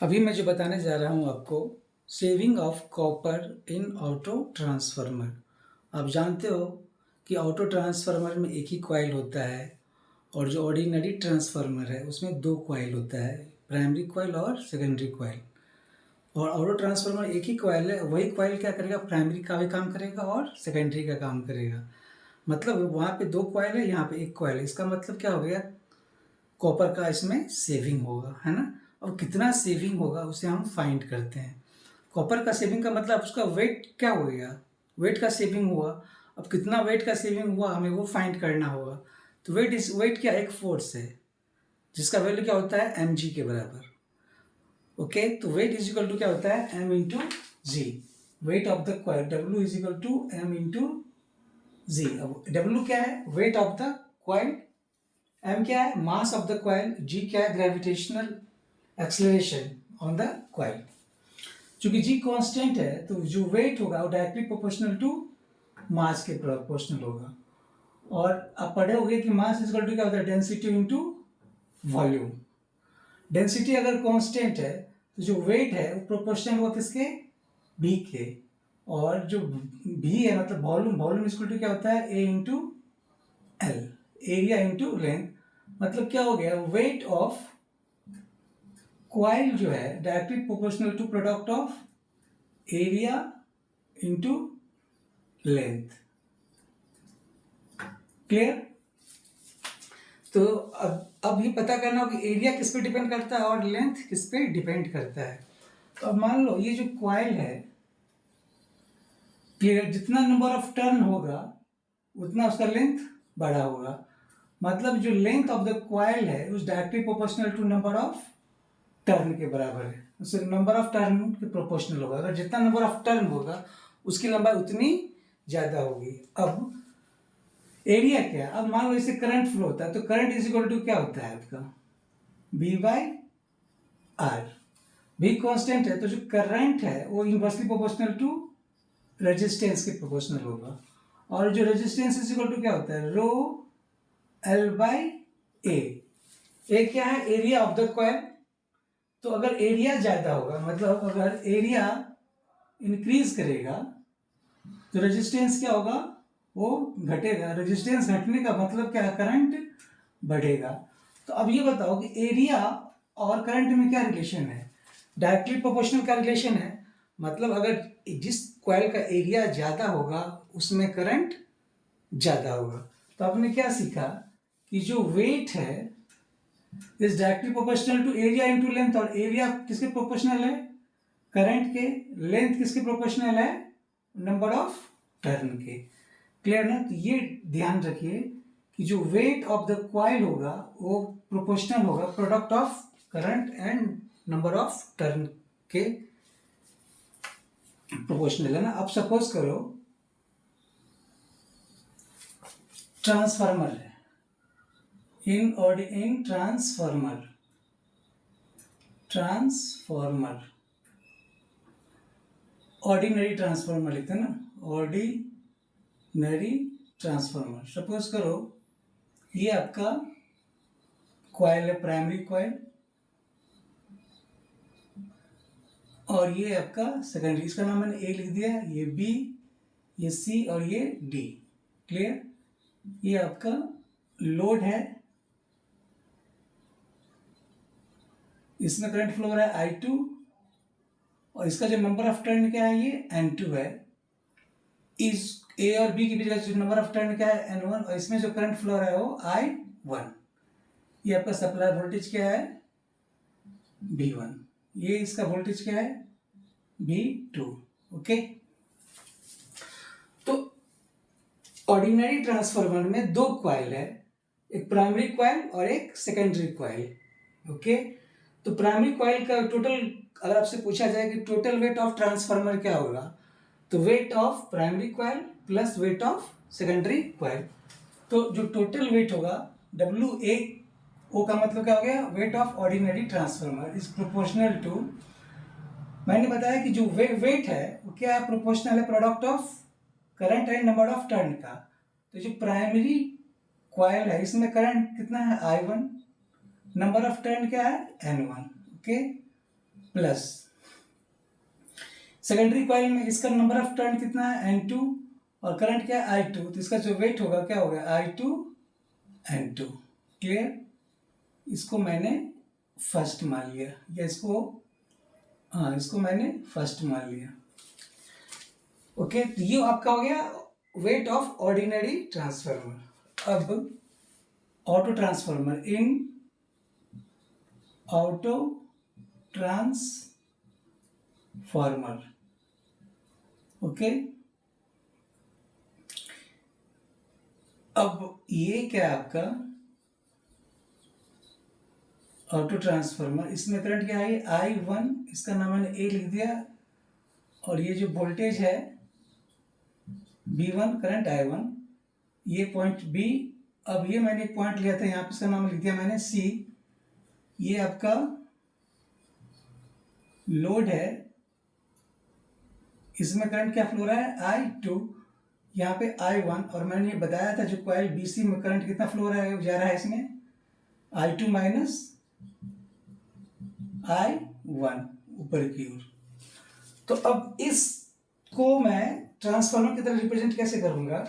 अभी मैं जो बताने जा रहा हूँ आपको, saving of copper in auto transformer. आप जानते हो कि ऑटो ट्रांसफार्मर में एक ही कॉइल होता है और जो ऑर्डिनरी ट्रांसफार्मर है उसमें दो कॉइल होता है, प्राइमरी कॉइल और सेकेंडरी कॉइल। और ऑटो ट्रांसफार्मर एक ही कॉइल है, वही कॉइल क्या करेगा, प्राइमरी का भी काम करेगा और सेकेंडरी का काम करेगा। मतलब वहाँ पे दो कॉइल है, यहाँ पे एक कॉइल है। इसका मतलब क्या हो गया, कॉपर का इसमें सेविंग होगा, है ना। अब कितना सेविंग होगा उसे हम फाइंड करते हैं। कॉपर का सेविंग का मतलब उसका वेट क्या हो गया, वेट का सेविंग हुआ। अब कितना वेट का सेविंग हुआ हमें वो फाइंड करना होगा। तो वेट क्या, एक फोर्स है जिसका वैल्यू क्या होता है, mg के बराबर। ओके, तो वेट इज इक्वल टू क्या होता है, m into G. Weight of the coil W is equal to m into G. अब W क्या है, weight of the coil, m क्या है, mass of the coil, g क्या है, gravitational acceleration on the coil. चूंकि g कांस्टेंट है तो जो वेट होगा वो डायरेक्टली प्रोपोर्शनल टू मास के प्रोपोर्शनल होगा। और आप पढ़े होंगे कि मास इज इक्वल टू क्या होता है, डेंसिटी इनटू वॉल्यूम। डेंसिटी अगर कांस्टेंट है तो जो वेट है वो प्रोपोर्शनल होगा किसके, v के। और जो v है मतलब volume, volume is equal to क्या होता है, a into L, area into length. मतलब क्या हो गया, वेट ऑफ कॉइल जो है directly proportional to product of area into length. Clear. तो अब ये पता करना हो कि एरिया किस पे डिपेंड करता है और लेंथ किस पे डिपेंड करता है। तो अब मान लो ये जो कॉइल है, क्लियर, जितना नंबर ऑफ टर्न होगा उतना उसका लेंथ बड़ा होगा। मतलब जो लेंथ ऑफ द कॉइल है उस directly proportional to number of turn के बराबर है। उससे नंबर ऑफ टर्न के प्रोपोर्शनल होगा। अगर जितना नंबर ऑफ टर्न होगा उसकी लंबाई उतनी ज़्यादा होगी। अब एरिया क्या, अब मान लो इसे करंट फ्लो होता है तो करंट इज इक्वल टू क्या होता है आपका, V by R. V constant है तो जो करंट है वो इनवर्सली प्रोपोर्शनल टू रेजिस्टेंस के प्रोपोर्शनल होगा। और जो रेजिस्टेंस इज इक्वल टू क्या होता है, रो L बाई ए क्या है, एरिया ऑफ द कॉइल। तो अगर एरिया ज़्यादा होगा, मतलब अगर एरिया इंक्रीज करेगा तो रेजिस्टेंस क्या होगा, वो घटेगा। रेजिस्टेंस घटने का मतलब क्या है, करंट बढ़ेगा। तो अब ये बताओ कि एरिया और करंट में क्या रिलेशन है, डायरेक्टली प्रोपोर्शनल का रिलेशन है। मतलब अगर जिस कॉइल का एरिया ज़्यादा होगा उसमें करंट ज़्यादा होगा। तो आपने क्या सीखा कि जो वेट है is directly proportional to area into length. और एरिया किसके प्रोपोर्शनल है, करंट के। लेंथ किसके प्रोपोर्शनल है, नंबर ऑफ टर्न के। क्लियर ना। तो ये ध्यान रखिए कि जो वेट ऑफ द कॉइल होगा वो प्रोपोर्शनल होगा product of current and number of turn के प्रोपोर्शनल, है ना। अब सपोज करो ट्रांसफार्मर है, इन ट्रांसफार्मर ऑर्डिनरी ट्रांसफार्मर लिखते हैं ना, ऑर्डिनरी ट्रांसफार्मर। सपोज करो ये आपका कॉइल है, प्राइमरी कॉइल, और ये आपका सेकेंडरी। इसका नाम मैंने ए लिख दिया, ये बी, ये सी और ये डी। क्लियर। ये आपका लोड है, इसमें करंट फ्लो हो रहा है I2 और इसका जो नंबर ऑफ टर्न क्या है ये N2 है। इस ए और बी के बीच का जो नंबर ऑफ टर्न क्या है N1 और इसमें जो करंट फ्लो हो रहा है वो I1। ये आपका सप्लाई वोल्टेज क्या है V1, ये इसका वोल्टेज क्या है V2। ओके। तो ऑर्डिनरी ट्रांसफार्मर में दो कॉइल है, एक प्राइमरी कॉइल और एक सेकेंडरी कॉइल। ओके। तो प्राइमरी कॉइल का टोटल, अगर आपसे पूछा जाए कि टोटल वेट ऑफ ट्रांसफार्मर क्या होगा, तो weight of primary coil plus weight of secondary coil. तो जो टोटल वेट होगा WA, ओ का मतलब क्या हो गया, weight of ordinary transformer is proportional to, मैंने बताया कि जो वेट है वो क्या है, प्रोपोर्शनल है product of current and number of turn का। तो जो प्राइमरी कॉइल है इसमें करंट कितना है I1, नंबर ऑफ टर्न क्या है N1, okay, plus secondary coil में इसका नंबर ऑफ टर्न कितना है N2 और करंट क्या है I2, तो इसका जो वेट होगा क्या हो गया I2 N2। क्लियर? इसको मैंने फर्स्ट मान लिया, या इसको, हाँ इसको मैंने फर्स्ट मान लिया, ओके। तो ये आपका हो गया वेट ऑफ ऑर्डिनरी ट्रांसफार्मर। अब ऑटो ट्रांसफार्मर, इन ऑटो ट्रांसफार्मर, ओके। अब ये क्या है आपका ऑटो ट्रांसफार्मर, इसमें करंट क्या है I1, इसका नाम मैंने A लिख दिया, और ये जो वोल्टेज है V1, करंट I1, ये पॉइंट B। अब ये मैंने एक पॉइंट लिया था यहाँ पे, इसका नाम लिख दिया मैंने C। ये आपका लोड है, इसमें करंट क्या फ्लो रहा है I2, यहाँ पे I1, और मैंने ये बताया था जो कॉइल BC में करंट कितना फ्लो रहा है, जा रहा है इसमें I2 माइनस I1 ऊपर की ओर। तो अब इसको मैं ट्रांसफार्मर की तरह रिप्रेजेंट कैसे करूंगा,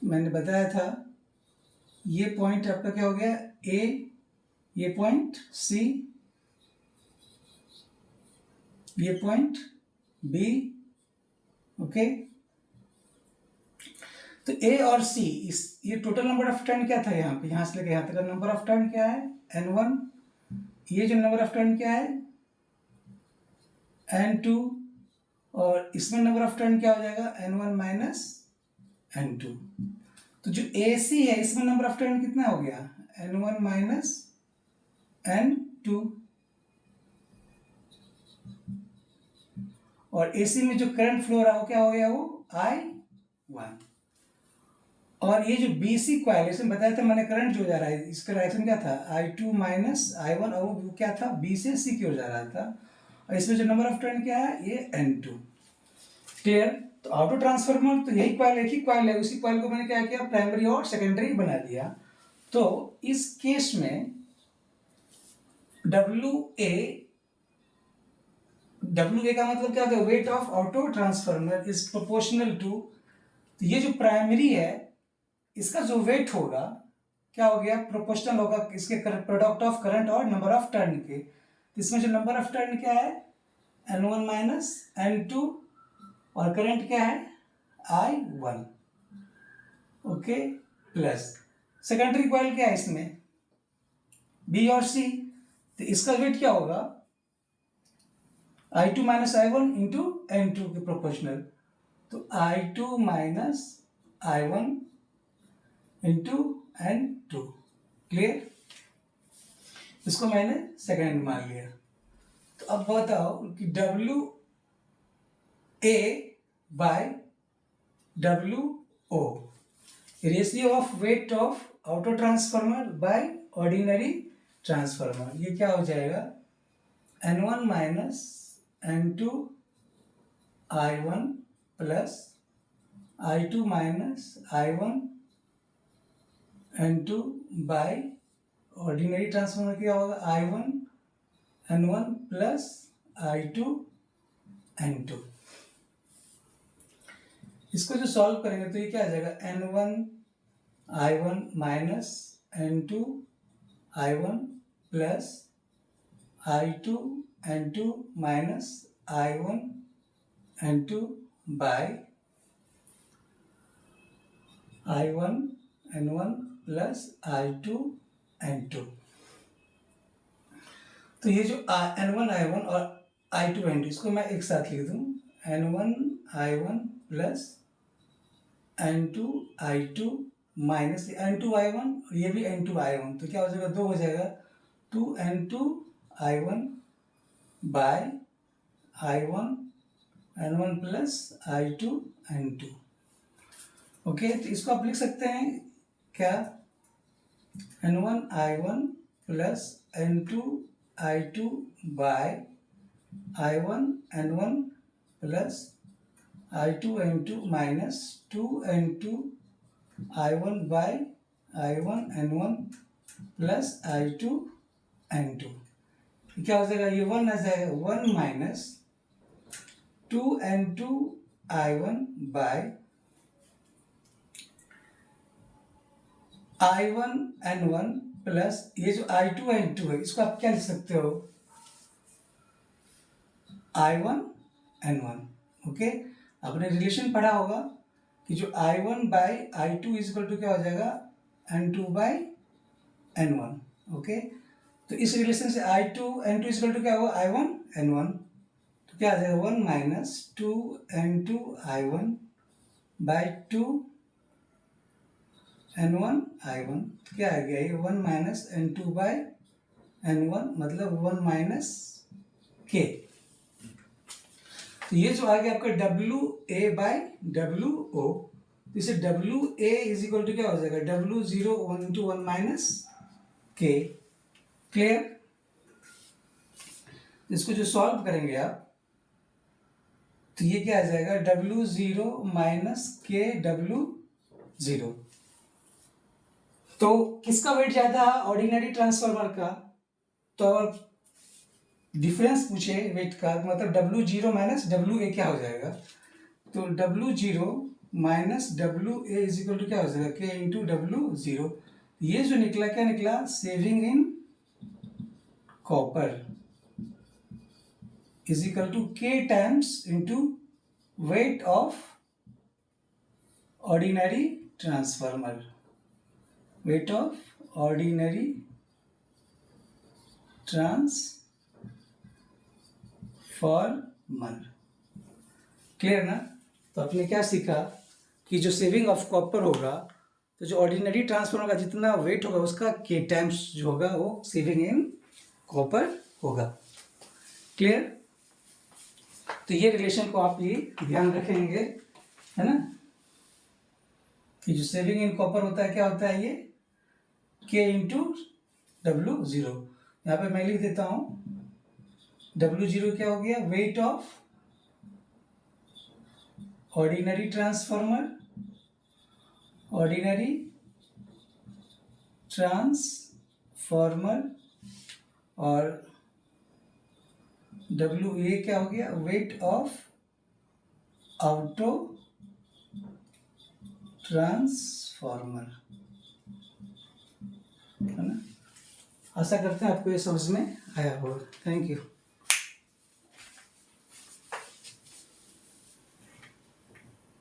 मैंने बताया था ये पॉइंट आपका क्या हो गया A, ये पॉइंट C, ये पॉइंट B, ओके। तो A और C, इस ये टोटल नंबर ऑफ टर्न क्या था यहाँ पे, यहाँ से लेकर यहाँ तक का नंबर ऑफ टर्न क्या है N1, ये जो नंबर ऑफ टर्न क्या है N2, और इसमें नंबर ऑफ टर्न क्या हो जाएगा N1 माइनस N2। तो जो AC है इसमें नंबर ऑफ टर्न कितना हो गया N1 माइनस N2, और AC में जो करंट फ्लो रहा हो क्या हो गया वो I1। और ये जो BC कॉइल, इसमें बताया था मैंने करंट जो जा रहा है इसका डायरेक्शन क्या था I2 माइनस I1, और वो क्या था B से C की ओर जा रहा था, और इसमें जो नंबर ऑफ टर्न क्या है ये N2। क्लियर? तो ऑटो ट्रांसफार्मर तो यही कॉइल, एक ही कॉइल है, उसी कॉइल को मैंने क्या किया प्राइमरी और सेकेंडरी बना दिया। तो इस केस में WA का मतलब क्या होता है weight of auto transformer is proportional to, तो ये जो प्राइमरी है इसका जो वेट होगा क्या हो गया प्रोपोर्शनल होगा इसके प्रोडक्ट ऑफ करंट और नंबर ऑफ टर्न के। तो इसमें जो नंबर ऑफ टर्न क्या है N1 माइनस N2, और करंट क्या है I1, okay, plus secondary coil क्या है इसमें B और C, तो इसका वेट क्या होगा I2 minus I1 into N2 के प्रोपोर्शनल, तो I2 minus I1 into N2। Clear? इसको मैंने सेकेंड मान लिया। तो अब बताओ कि WA by WO, ratio of weight of auto transformer by ordinary transformer, ये क्या हो जाएगा N1 minus N2 I1 plus I2 minus I1 N2 by ordinary transformer क्या होगा I1 N1 plus I2 N2। इसको जो सॉल्व करेंगे तो ये क्या आ जाएगा N1 I1 minus N2 I1 plus I2 N2 minus I1 N2 by I1 N1 plus I2 N2। तो ये जो N1 I1 और I2 N2 इसको मैं एक साथ लिख दूं N1 I1 plus N2 I2 minus N2 I1 और ये भी N2 I1, तो क्या हो जाएगा 2 हो जाएगा 2 N2 I1 by I1 N1 plus I2 N2। Okay, तो इसको आप लिख सकते हैं क्या N1 I1 plus N2 I2 by I1 N1 plus I2 N2 minus 2 N2 I1 by I1 N1 plus I2N2, क्या हो जाएगा, ये 1 आ जाएगा, 1 minus 2N2I1 bye I1N1 plus ये जो I2N2 है इसको आप क्या लिख सकते हो, I1N1। ओके, आपने रिलेशन पढ़ा होगा कि जो I1 by I2 is equal to क्या हो जाएगा, N2 बाई N1। ओके, तो इस रिलेशन से I2N2 इजकल टू क्या होगा, I1N1। तो क्या आ जाएगा, 1 माइनस 2N2I1 बाई 2N1I1। तो क्या आ गया, ये 1 माइनस N2 बाई N1 मतलब 1 माइनस K। तो ये जो आ गया आपका WA बाई WO, तो इसे WA इज इक्वल टू क्या हो जाएगा, W0 1 into 1 minus K। Clear? इसको जो सॉल्व करेंगे आप तो ये क्या आ जाएगा, W0 माइनस KW0। तो किसका वेट ज्यादा है, ऑर्डिनरी ट्रांसफार्मर का। तो डिफरेंस पूछे वेट का, मतलब W0 माइनस WA क्या हो जाएगा, तो W0 minus WA is equal to क्या हो जाएगा, K इंटू W0। ये जो निकला क्या निकला, saving in copper is equal to K times into weight of ordinary transformer, weight of ordinary transformer. Clear ना? तो आपने क्या सीखा कि जो सेविंग ऑफ कॉपर होगा, तो जो ऑर्डिनरी ट्रांसफार्मर का जितना वेट होगा उसका K टाइम्स जो होगा वो सेविंग इन कॉपर होगा। क्लियर? तो ये रिलेशन को आप ये ध्यान रखेंगे, है ना, कि जो सेविंग इन कॉपर होता है क्या होता है, ये K इंटू W0। यहाँ पे मैं लिख देता हूँ, W0 क्या हो गया, weight of ordinary transformer, ordinary transformer, और WA क्या हो गया, वेट ऑफ ऑटो ट्रांसफार्मर, है ना। आशा करते हैं आपको ये समझ में आया होगा। Thank you.